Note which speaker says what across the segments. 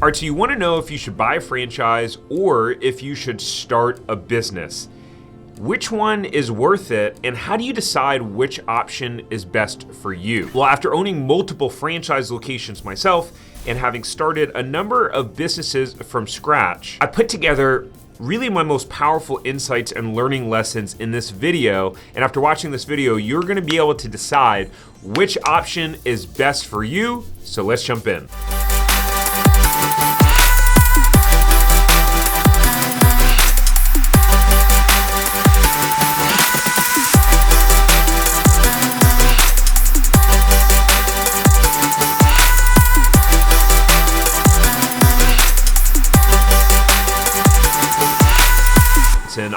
Speaker 1: All right, so you want to know if you should buy a franchise or if you should start a business. Which one is worth it, and how do you decide which option is best for you? Well, after owning multiple franchise locations myself and having started a number of businesses from scratch, I put together really my most powerful insights and learning lessons in this video. And after watching this video, you're gonna be able to decide which option is best for you. So let's jump in.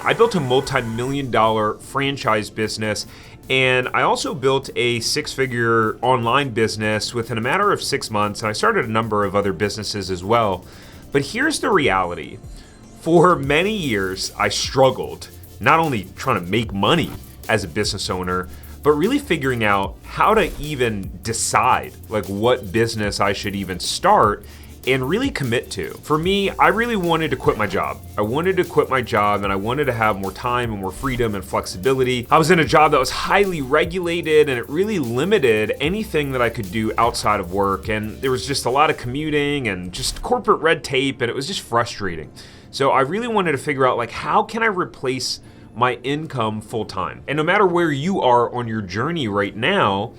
Speaker 1: I built a multi-million-dollar franchise business, and I also built a six-figure online business within a matter of 6 months, and I started a number of other businesses as well. But here's the reality. For many years, I struggled, not only trying to make money as a business owner, but really figuring out how to even decide like what business I should even start and really commit to. For me, I really wanted to quit my job. I wanted to quit my job and I wanted to have more time and more freedom and flexibility. I was in a job that was highly regulated and it really limited anything that I could do outside of work. And there was just a lot of commuting and just corporate red tape, and it was just frustrating. So I really wanted to figure out like, how can I replace my income full time? And no matter where you are on your journey right now,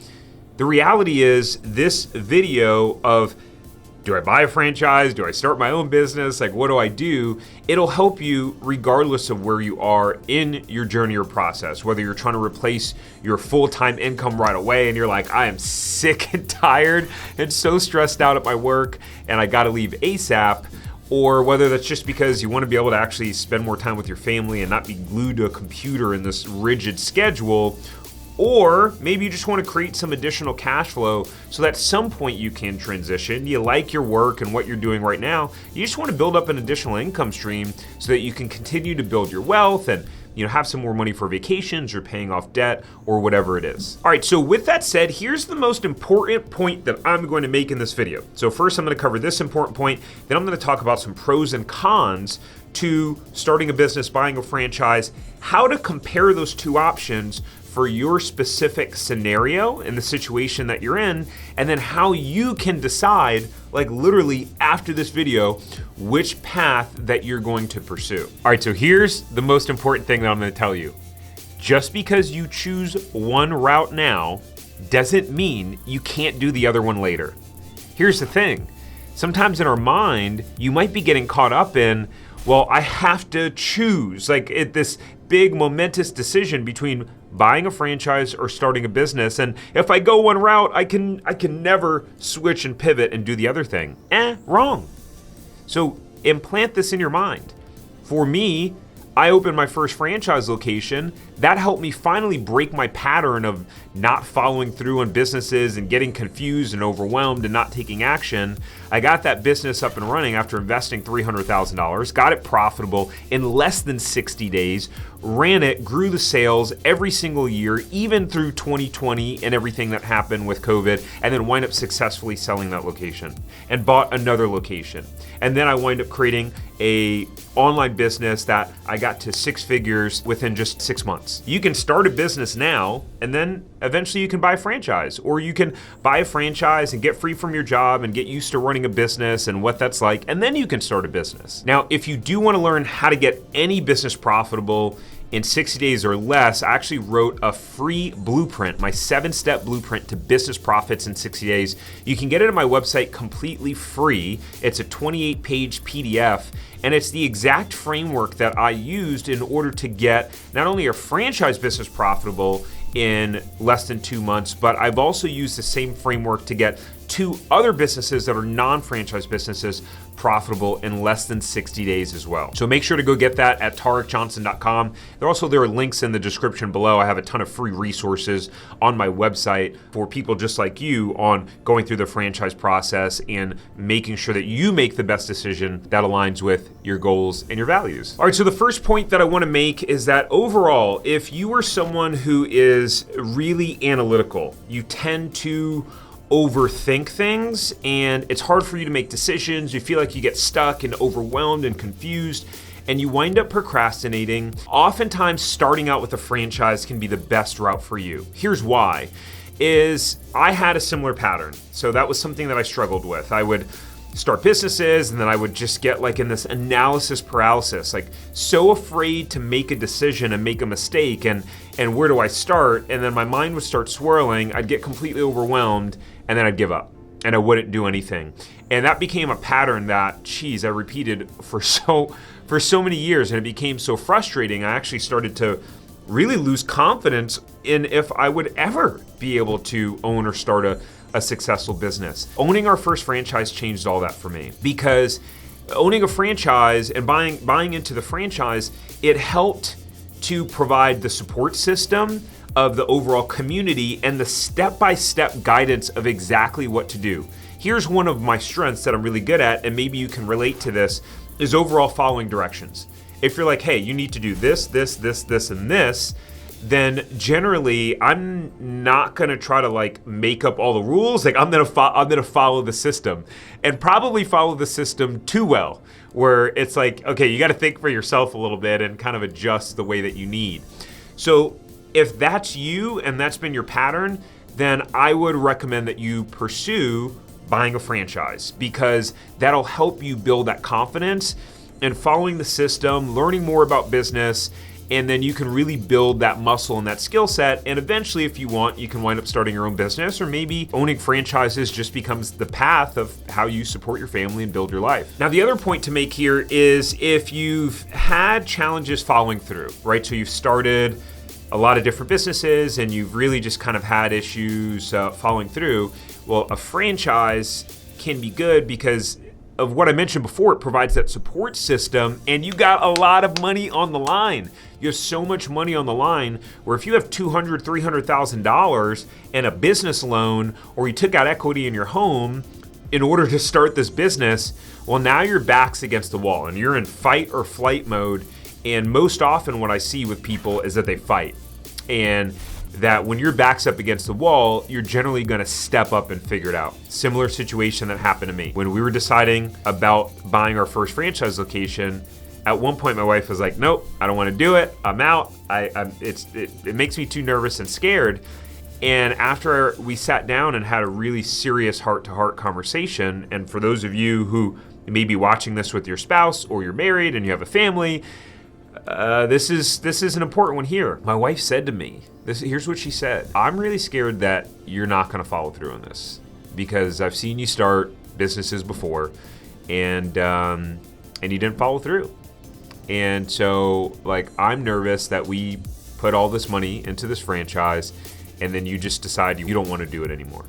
Speaker 1: the reality is this video of, do I buy a franchise? Do I start my own business? Like, what do I do? It'll help you regardless of where you are in your journey or process, whether you're trying to replace your full-time income right away and you're like, I am sick and tired and so stressed out at my work and I gotta leave ASAP, or whether that's just because you want to be able to actually spend more time with your family and not be glued to a computer in this rigid schedule. Or maybe you just want to create some additional cash flow so that at some point you can transition. You like your work and what you're doing right now. You just want to build up an additional income stream so that you can continue to build your wealth and have some more money for vacations or paying off debt or whatever it is. All right, so with that said, here's the most important point that I'm going to make in this video. So first I'm going to cover this important point, then I'm going to talk about some pros and cons to starting a business, buying a franchise, how to compare those two options for your specific scenario and the situation that you're in, and then how you can decide, like literally after this video, which path that you're going to pursue. All right, so here's the most important thing that I'm gonna tell you. Just because you choose one route now doesn't mean you can't do the other one later. Here's the thing. Sometimes in our mind, you might be getting caught up in, well, I have to choose, this big momentous decision between buying a franchise or starting a business. And if I go one route, I can never switch and pivot and do the other thing. Wrong. So implant this in your mind. For me, I opened my first franchise location. That helped me finally break my pattern of not following through on businesses and getting confused and overwhelmed and not taking action. I got that business up and running after investing $300,000, got it profitable in less than 60 days, ran it, grew the sales every single year, even through 2020 and everything that happened with COVID, and then wind up successfully selling that location and bought another location. And then I wind up creating a online business that I got to 6 figures within just 6 months. You can start a business now, and then eventually you can buy a franchise, or you can buy a franchise and get free from your job and get used to running a business and what that's like, and then you can start a business. Now, if you do want to learn how to get any business profitable in 60 days or less, I actually wrote a free blueprint, my 7-step blueprint to business profits in 60 days. You can get it on my website completely free. It's a 28-page PDF, and it's the exact framework that I used in order to get not only a franchise business profitable in less than 2 months, but I've also used the same framework to get 2 other businesses that are non-franchise businesses profitable in less than 60 days as well. So make sure to go get that at tariqjohnson.com. There are links in the description below. I have a ton of free resources on my website for people just like you on going through the franchise process and making sure that you make the best decision that aligns with your goals and your values. All right, so the first point that I want to make is that overall, if you are someone who is really analytical, you tend to overthink things and it's hard for you to make decisions. You feel like you get stuck and overwhelmed and confused and you wind up procrastinating. Oftentimes starting out with a franchise can be the best route for you. Here's why, is I had a similar pattern. So that was something that I struggled with. I would start businesses and then I would just get like in this analysis paralysis, like so afraid to make a decision and make a mistake and where do I start? And then my mind would start swirling, I'd get completely overwhelmed and then I'd give up and I wouldn't do anything. And that became a pattern that, geez, I repeated for so many years and it became so frustrating. I actually started to really lose confidence in if I would ever be able to own or start a successful business. Owning our first franchise changed all that for me because owning a franchise and buying into the franchise, it helped to provide the support system of the overall community and the step-by-step guidance of exactly what to do. Here's one of my strengths that I'm really good at, and maybe you can relate to this, is overall following directions. If you're like, hey, you need to do this, this, and this, then generally I'm not gonna try to like make up all the rules. Like I'm gonna follow the system, and probably follow the system too well, where it's like, okay, you got to think for yourself a little bit and kind of adjust the way that you need. So if that's you and that's been your pattern, then I would recommend that you pursue buying a franchise because that'll help you build that confidence and following the system, learning more about business, and then you can really build that muscle and that skill set. And eventually, if you want, you can wind up starting your own business, or maybe owning franchises just becomes the path of how you support your family and build your life. Now, the other point to make here is if you've had challenges following through, right? So you've started a lot of different businesses and you've really just kind of had issues following through. Well, a franchise can be good because of what I mentioned before. It provides that support system and you got a lot of money on the line. You have so much money on the line where if you have $200,000, $300,000 and a business loan, or you took out equity in your home in order to start this business, well, now your back's against the wall and you're in fight or flight mode. And most often what I see with people is that they fight, and that when your back's up against the wall, you're generally gonna step up and figure it out. Similar situation that happened to me. When we were deciding about buying our first franchise location, at one point my wife was like, nope, I don't wanna do it, I'm out. It makes me too nervous and scared. And after we sat down and had a really serious heart-to-heart conversation, and for those of you who may be watching this with your spouse or you're married and you have a family, this is an important one here. My wife said to me, here's what she said: I'm really scared that you're not gonna follow through on this because I've seen you start businesses before and you didn't follow through. And so like, I'm nervous that we put all this money into this franchise and then you just decide you don't wanna do it anymore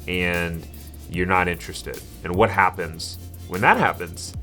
Speaker 1: and you're not interested. And what happens when that happens?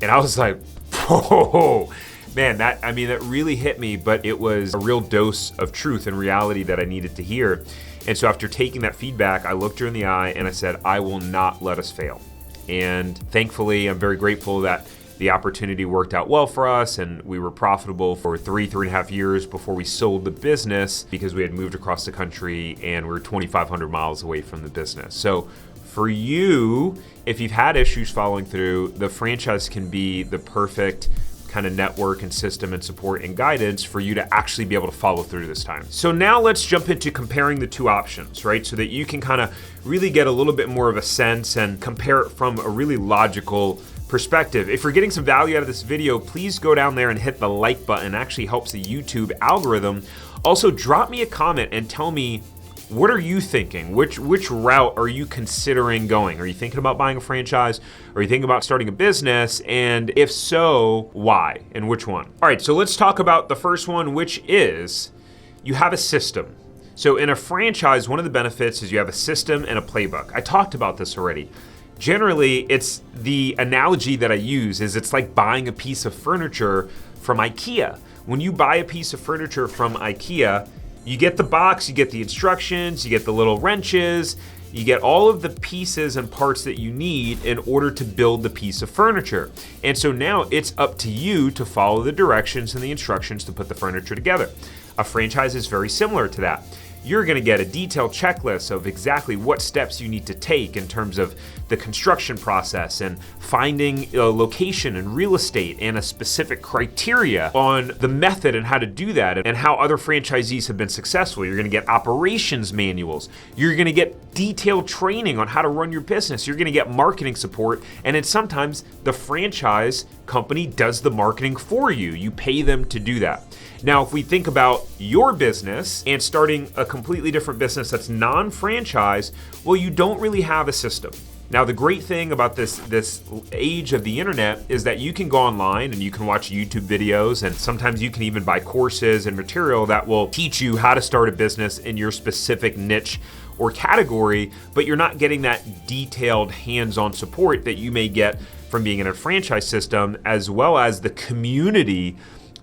Speaker 1: And I was like, whoa. Man, that really hit me, but it was a real dose of truth and reality that I needed to hear. And so after taking that feedback, I looked her in the eye and I said, I will not let us fail. And thankfully, I'm very grateful that the opportunity worked out well for us and we were profitable for 3.5 years before we sold the business because we had moved across the country and we were 2,500 miles away from the business. So for you, if you've had issues following through, the franchise can be the perfect kind of network and system and support and guidance for you to actually be able to follow through this time. So now let's jump into comparing the two options, right? So that you can kind of really get a little bit more of a sense and compare it from a really logical perspective. If you're getting some value out of this video, please go down there and hit the like button. It actually helps the YouTube algorithm. Also, drop me a comment and tell me, what are you thinking? Which route are you considering going? Are you thinking about buying a franchise? Are you thinking about starting a business? And if so, why and which one? All right, so let's talk about the first one, which is you have a system. So in a franchise, one of the benefits is you have a system and a playbook. I talked about this already. Generally, it's the analogy that I use is it's like buying a piece of furniture from IKEA. When you buy a piece of furniture from IKEA, you get the box, you get the instructions, you get the little wrenches, you get all of the pieces and parts that you need in order to build the piece of furniture. And so now it's up to you to follow the directions and the instructions to put the furniture together. A franchise is very similar to that. you're gonna get a detailed checklist of exactly what steps you need to take in terms of the construction process and finding a location and real estate and a specific criteria on the method and how to do that and how other franchisees have been successful. You're gonna get operations manuals. You're gonna get detailed training on how to run your business. You're gonna get marketing support, and then sometimes the franchise company does the marketing for you. You pay them to do that. Now, if we think about your business and starting a completely different business that's non-franchise, well, you don't really have a system. Now, the great thing about this age of the internet is that you can go online and you can watch YouTube videos, and sometimes you can even buy courses and material that will teach you how to start a business in your specific niche or category, but you're not getting that detailed hands-on support that you may get from being in a franchise system, as well as the community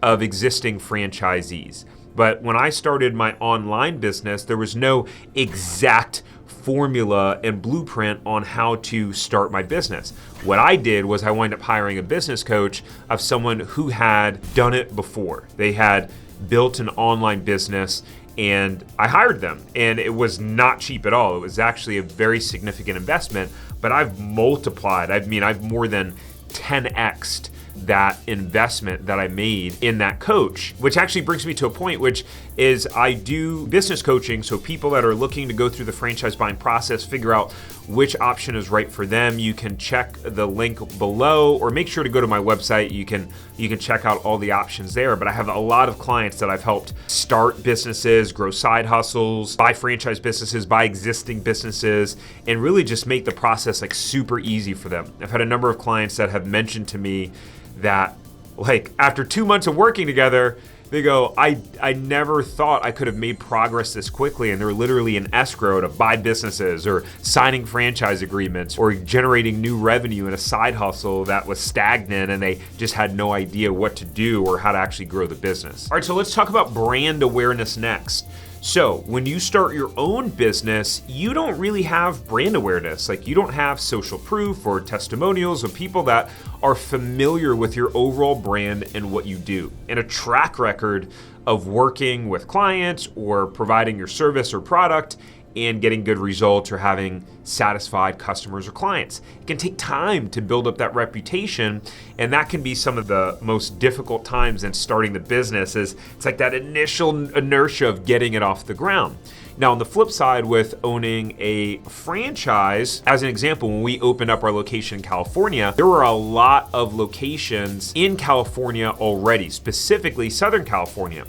Speaker 1: of existing franchisees. But when I started my online business, there was no exact formula and blueprint on how to start my business. What I did was I wound up hiring a business coach of someone who had done it before. They had built an online business, and I hired them, and it was not cheap at all. It was actually a very significant investment, but I've multiplied. I've more than 10x'd that investment that I made in that coach, which actually brings me to a point, which is I do business coaching. So people that are looking to go through the franchise buying process, figure out which option is right for them. You can check the link below, or make sure to go to my website. You can check out all the options there. But I have a lot of clients that I've helped start businesses, grow side hustles, buy franchise businesses, buy existing businesses, and really just make the process like super easy for them. I've had a number of clients that have mentioned to me that, like, after 2 months of working together, they go, I never thought I could have made progress this quickly. And they're literally in escrow to buy businesses, or signing franchise agreements, or generating new revenue in a side hustle that was stagnant, and they just had no idea what to do or how to actually grow the business. All right, so let's talk about brand awareness next. So when you start your own business, you don't really have brand awareness. Like, you don't have social proof or testimonials of people that are familiar with your overall brand and what you do, and a track record of working with clients or providing your service or product and getting good results or having satisfied customers or clients. It can take time to build up that reputation, and that can be some of the most difficult times in starting the business. It's like that initial inertia of getting it off the ground. Now, on the flip side, with owning a franchise, as an example, when we opened up our location in California, there were a lot of locations in California already, specifically Southern California.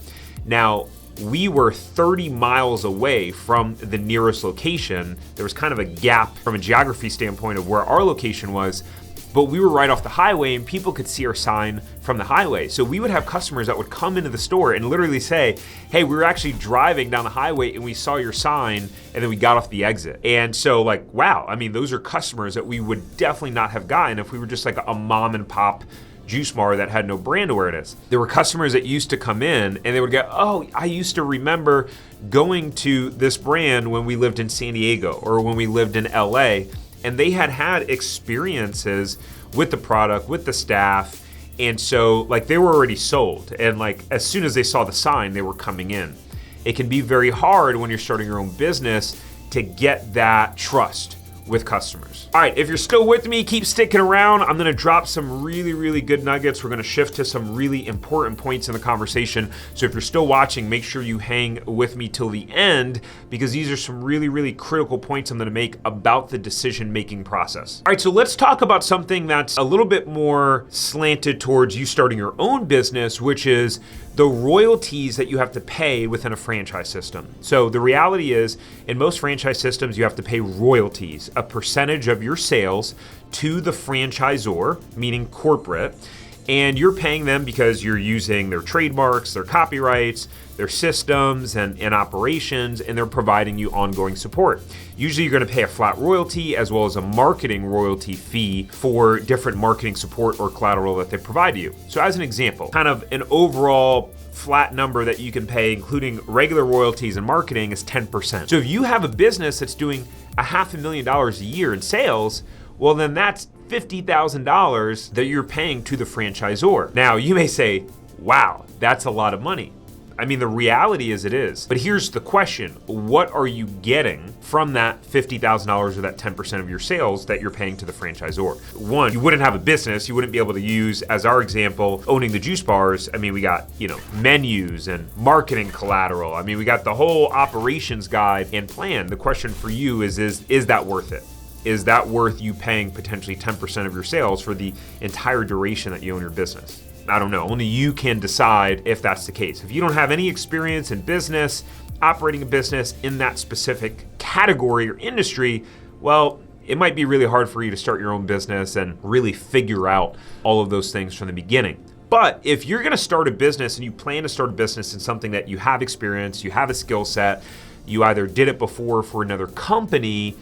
Speaker 1: Now, we were 30 miles away from the nearest location. There was kind of a gap from a geography standpoint of where our location was, but we were right off the highway and people could see our sign from the highway. So we would have customers that would come into the store and literally say, hey, we were actually driving down the highway and we saw your sign, and then we got off the exit. And so, like, wow, I mean, those are customers that we would definitely not have gotten if we were just like a mom and pop juice bar that had no brand awareness. There were customers that used to come in and they would go, oh, I used to remember going to this brand when we lived in San Diego or when we lived in LA, and they had experiences with the product, with the staff, and so like they were already sold, and like as soon as they saw the sign, they were coming in. It can be very hard when you're starting your own business to get that trust with customers. All right, if you're still with me, keep sticking around. I'm gonna drop some really, really good nuggets. We're gonna shift to some really important points in the conversation. So if you're still watching, make sure you hang with me till the end, because these are some really, really critical points I'm gonna make about the decision-making process. All right, so let's talk about something that's a little bit more slanted towards you starting your own business, which is the royalties that you have to pay within a franchise system. So the reality is, in most franchise systems, you have to pay royalties, a percentage of your sales to the franchisor, meaning corporate, and you're paying them because you're using their trademarks, their copyrights, their systems and operations, and they're providing you ongoing support. Usually you're gonna pay a flat royalty as well as a marketing royalty fee for different marketing support or collateral that they provide you. So as an example, kind of an overall flat number that you can pay, including regular royalties and marketing, is 10%. So if you have a business that's doing $500,000 a year in sales, well then that's $50,000 that you're paying to the franchisor. Now you may say, wow, that's a lot of money. I mean, the reality is it is. But here's the question. What are you getting from that $50,000 or that 10% of your sales that you're paying to the franchisor? One, you wouldn't have a business. You wouldn't be able to use, as our example, owning the juice bars. I mean, we got, menus and marketing collateral. I mean, we got the whole operations guide and plan. The question for you is that worth it? Is that worth you paying potentially 10% of your sales for the entire duration that you own your business? I don't know. Only you can decide if that's the case. If you don't have any experience in business, operating a business in that specific category or industry, well, it might be really hard for you to start your own business and really figure out all of those things from the beginning. But if you're gonna start a business and you plan to start a business in something that you have experience, you have a skill set, you either did it before for another company,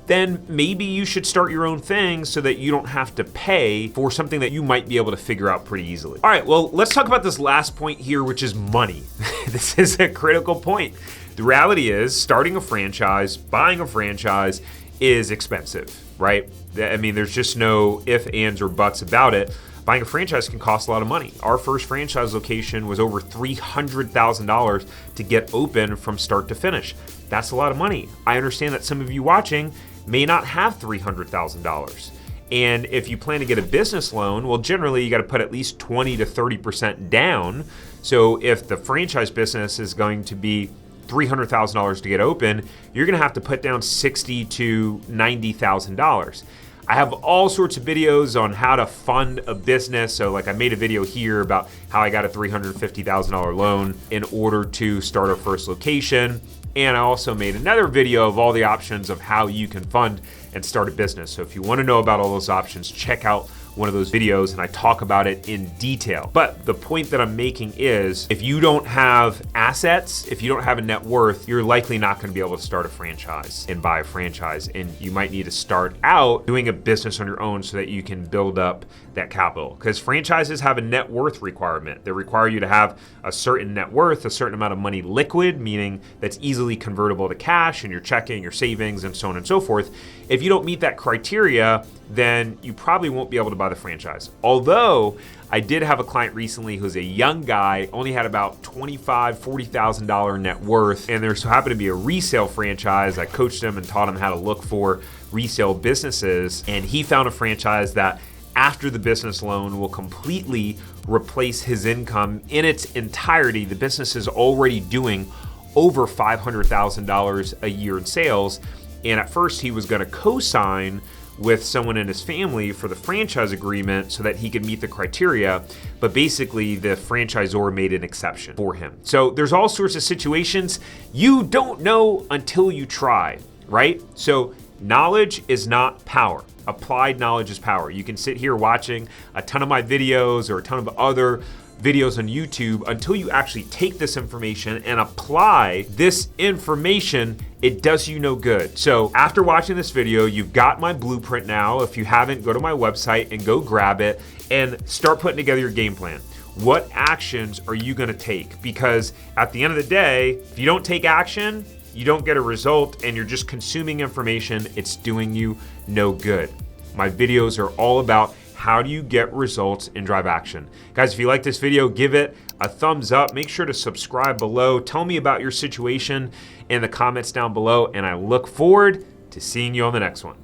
Speaker 1: then maybe you should start your own thing so that you don't have to pay for something that you might be able to figure out pretty easily. All right, well, let's talk about this last point here, which is money. This is a critical point. The reality is starting a franchise, buying a franchise is expensive, right? I mean, there's just no ifs, ands, or buts about it. Buying a franchise can cost a lot of money. Our first franchise location was over $300,000 to get open from start to finish. That's a lot of money. I understand that some of you watching may not have $300,000. And if you plan to get a business loan, well, generally you got to put at least 20 to 30% down. So if the franchise business is going to be $300,000 to get open, you're going to have to put down $60,000 to $90,000. I have all sorts of videos on how to fund a business. So like I made a video here about how I got a $350,000 loan in order to start our first location. And I also made another video of all the options of how you can fund and start a business. So if you want to know about all those options, check out one of those videos and I talk about it in detail. But the point that I'm making is if you don't have assets, if you don't have a net worth, you're likely not going to be able to start a franchise and buy a franchise. And you might need to start out doing a business on your own so that you can build up that capital. Because franchises have a net worth requirement. They require you to have a certain net worth, a certain amount of money liquid, meaning that's easily convertible to cash in your checking, your savings, and so on and so forth. If you don't meet that criteria, then you probably won't be able to buy the franchise. Although I did have a client recently who's a young guy, only had about $25,000, $40,000 net worth, and there so happened to be a resale franchise. I coached him and taught him how to look for resale businesses, and he found a franchise that after the business loan will completely replace his income in its entirety. The business is already doing over $500,000 a year in sales, and at first he was going to co-sign with someone in his family for the franchise agreement so that he could meet the criteria, but basically the franchisor made an exception for him. So there's all sorts of situations you don't know until you try, right? So knowledge is not power. Applied knowledge is power. You can sit here watching a ton of my videos or a ton of other videos on YouTube until you actually take this information and apply this information. It does you no good. So after watching this video, you've got my blueprint now. If you haven't, go to my website and go grab it and start putting together your game plan. What actions are you gonna take? Because at the end of the day, if you don't take action, you don't get a result and you're just consuming information. It's doing you no good. My videos are all about how do you get results and drive action. Guys, if you like this video, give it a thumbs up. Make sure to subscribe below. Tell me about your situation in the comments down below, and I look forward to seeing you on the next one.